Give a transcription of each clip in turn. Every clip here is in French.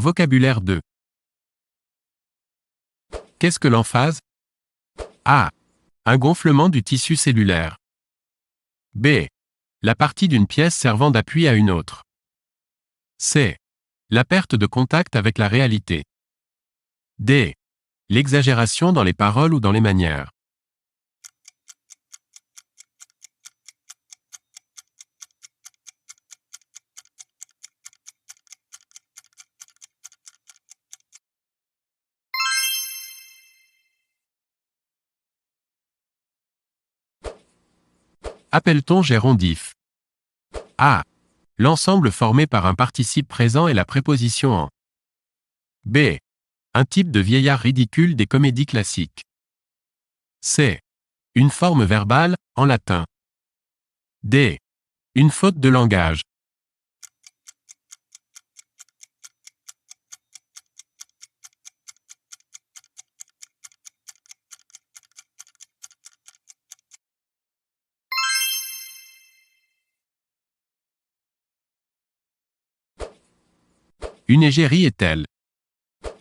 Vocabulaire 2. Qu'est-ce que l'emphase? A. Un gonflement du tissu cellulaire. B. La partie d'une pièce servant d'appui à une autre. C. La perte de contact avec la réalité. D. L'exagération dans les paroles ou dans les manières. Appelle-t-on gérondif? A. L'ensemble formé par un participe présent et la préposition en. B. Un type de vieillard ridicule des comédies classiques. C. Une forme verbale, en latin. D. Une faute de langage. Une égérie est-elle?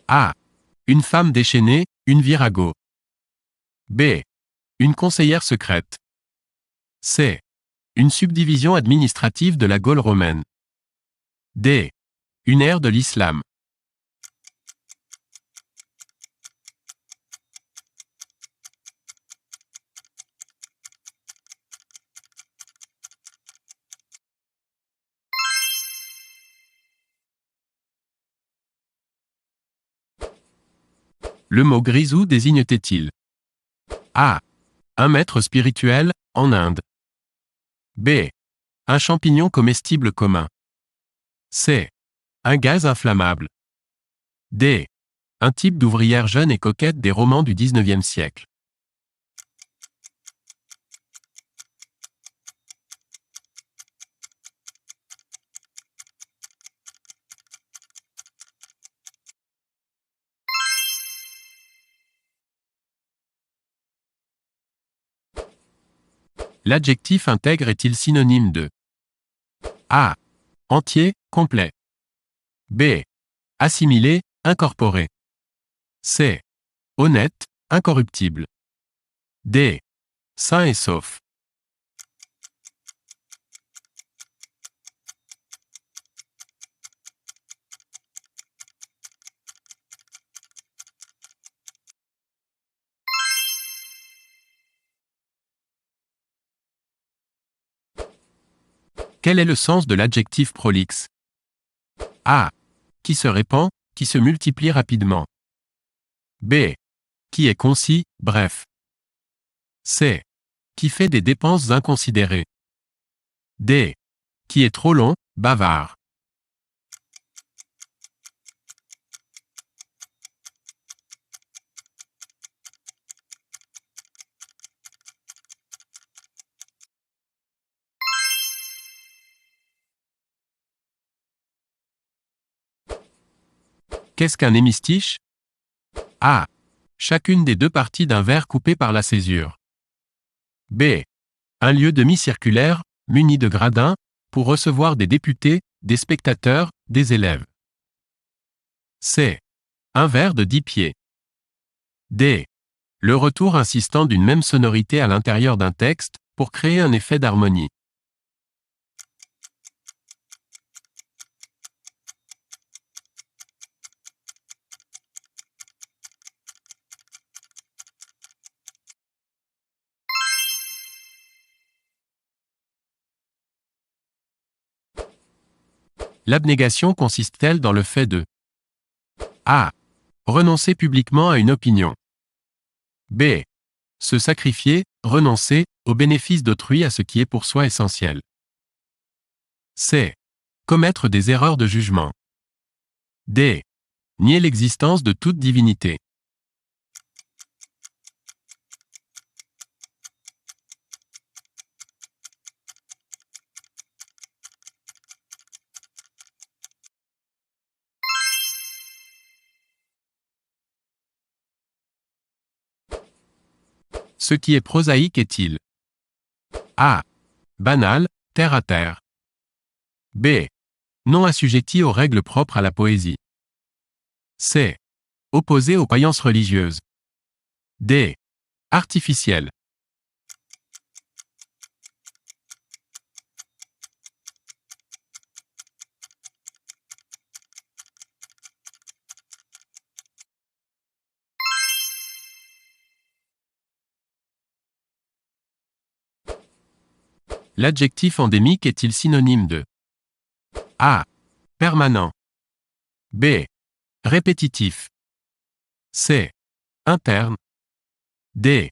A. Une femme déchaînée, une virago. B. Une conseillère secrète. C. Une subdivision administrative de la Gaule romaine. D. Une ère de l'islam. Le mot grisou désigne-t-il? A. Un maître spirituel, en Inde. B. Un champignon comestible commun. C. Un gaz inflammable. D. Un type d'ouvrière jeune et coquette des romans du XIXe siècle. L'adjectif intègre est-il synonyme de? A. Entier, complet. B. Assimilé, incorporé. C. Honnête, incorruptible. D. Sain et sauf. Quel est le sens de l'adjectif prolixe? A. Qui se répand, qui se multiplie rapidement. B. Qui est concis, bref. C. Qui fait des dépenses inconsidérées. D. Qui est trop long, bavard. Qu'est-ce qu'un hémistiche? A. Chacune des deux parties d'un verre coupé par la césure. B. Un lieu demi-circulaire, muni de gradins, pour recevoir des députés, des spectateurs, des élèves. C. Un verre de 10 pieds. D. Le retour insistant d'une même sonorité à l'intérieur d'un texte, pour créer un effet d'harmonie. L'abnégation consiste-t-elle dans le fait de? A. Renoncer publiquement à une opinion. B. Se sacrifier, renoncer, au bénéfice d'autrui à ce qui est pour soi essentiel. C. Commettre des erreurs de jugement. D. Nier l'existence de toute divinité. Ce qui est prosaïque est-il? A. Banal, terre à terre. B. Non assujetti aux règles propres à la poésie. C. Opposé aux croyances religieuses. D. Artificiel. L'adjectif endémique est-il synonyme de A. Permanent. B. Répétitif. C. Interne. D.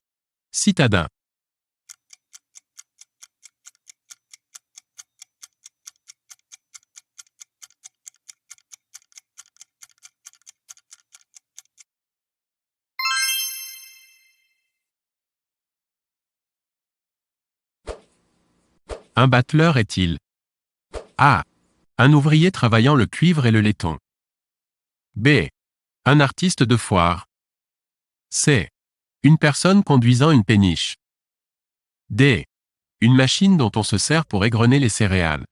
Citadin. Un battleur est-il A. Un ouvrier travaillant le cuivre et le laiton. B. Un artiste de foire. C. Une personne conduisant une péniche. D. Une machine dont on se sert pour égrener les céréales.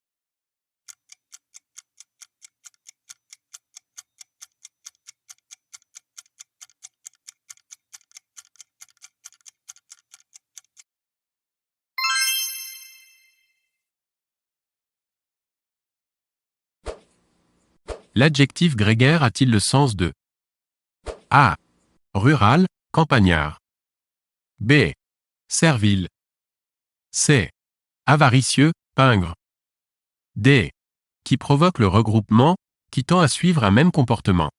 L'adjectif grégaire a-t-il le sens de A. Rural, campagnard. B. Servile. C. Avaricieux, pingre. D. Qui provoque le regroupement, qui tend à suivre un même comportement.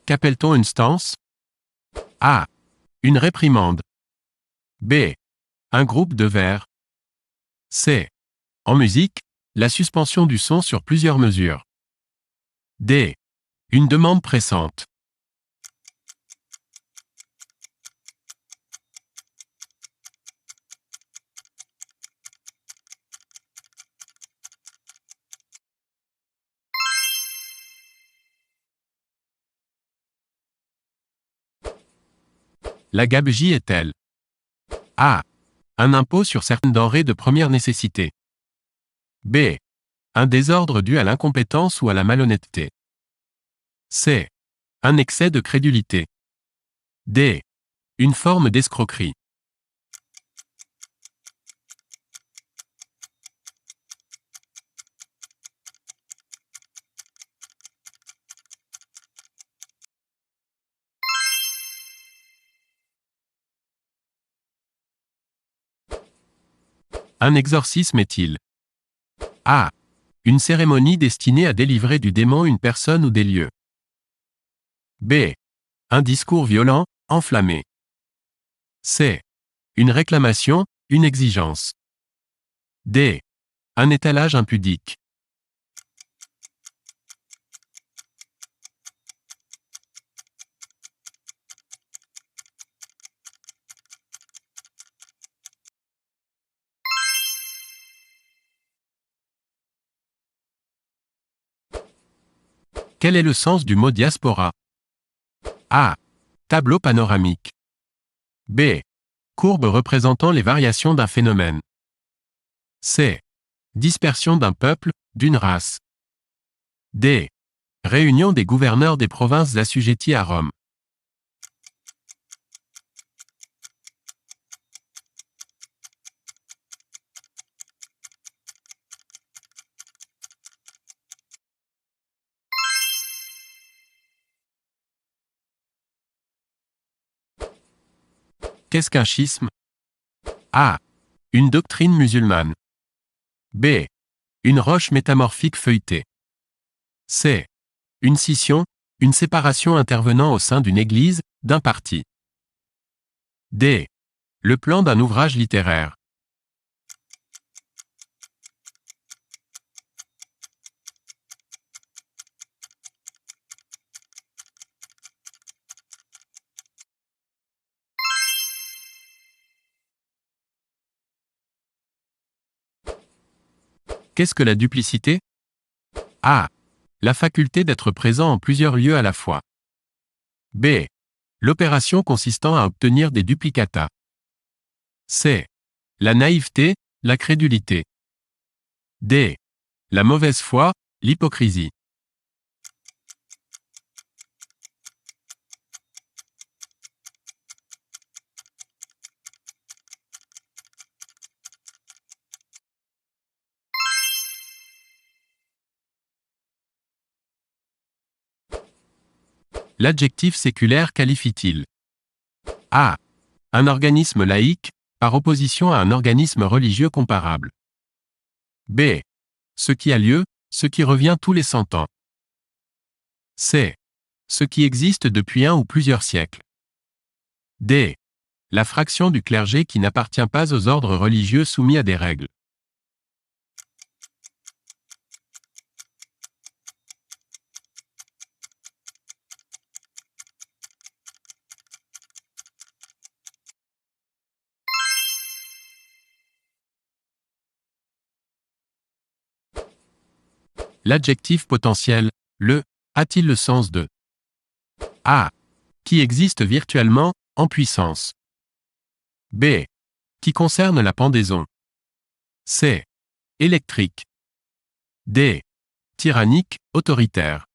Qu'appelle-t-on une stance? A. Une réprimande. B. Un groupe de vers. C. En musique, la suspension du son sur plusieurs mesures. D. Une demande pressante. La gabegie est-elle A. Un impôt sur certaines denrées de première nécessité. B. Un désordre dû à l'incompétence ou à la malhonnêteté. C. Un excès de crédulité. D. Une forme d'escroquerie. Un exorcisme est-il A. Une cérémonie destinée à délivrer du démon une personne ou des lieux. B. Un discours violent, enflammé. C. Une réclamation, une exigence. D. Un étalage impudique. Quel est le sens du mot diaspora? A. Tableau panoramique. B. Courbe représentant les variations d'un phénomène. C. Dispersion d'un peuple, d'une race. D. Réunion des gouverneurs des provinces assujetties à Rome. Qu'est-ce qu'un schisme? A. Une doctrine musulmane. B. Une roche métamorphique feuilletée. C. Une scission, une séparation intervenant au sein d'une église, d'un parti. D. Le plan d'un ouvrage littéraire. Qu'est-ce que la duplicité? A. La faculté d'être présent en plusieurs lieux à la fois. B. L'opération consistant à obtenir des duplicata. C. La naïveté, la crédulité. D. La mauvaise foi, l'hypocrisie. L'adjectif séculaire qualifie-t-il? A. Un organisme laïque, par opposition à un organisme religieux comparable. B. Ce qui a lieu, ce qui revient tous les 100 ans. C. Ce qui existe depuis un ou plusieurs siècles. D. La fraction du clergé qui n'appartient pas aux ordres religieux soumis à des règles. L'adjectif potentiel, le, a-t-il le sens de A. Qui existe virtuellement, en puissance. B. Qui concerne la pendaison. C. Électrique. D. Tyrannique, autoritaire.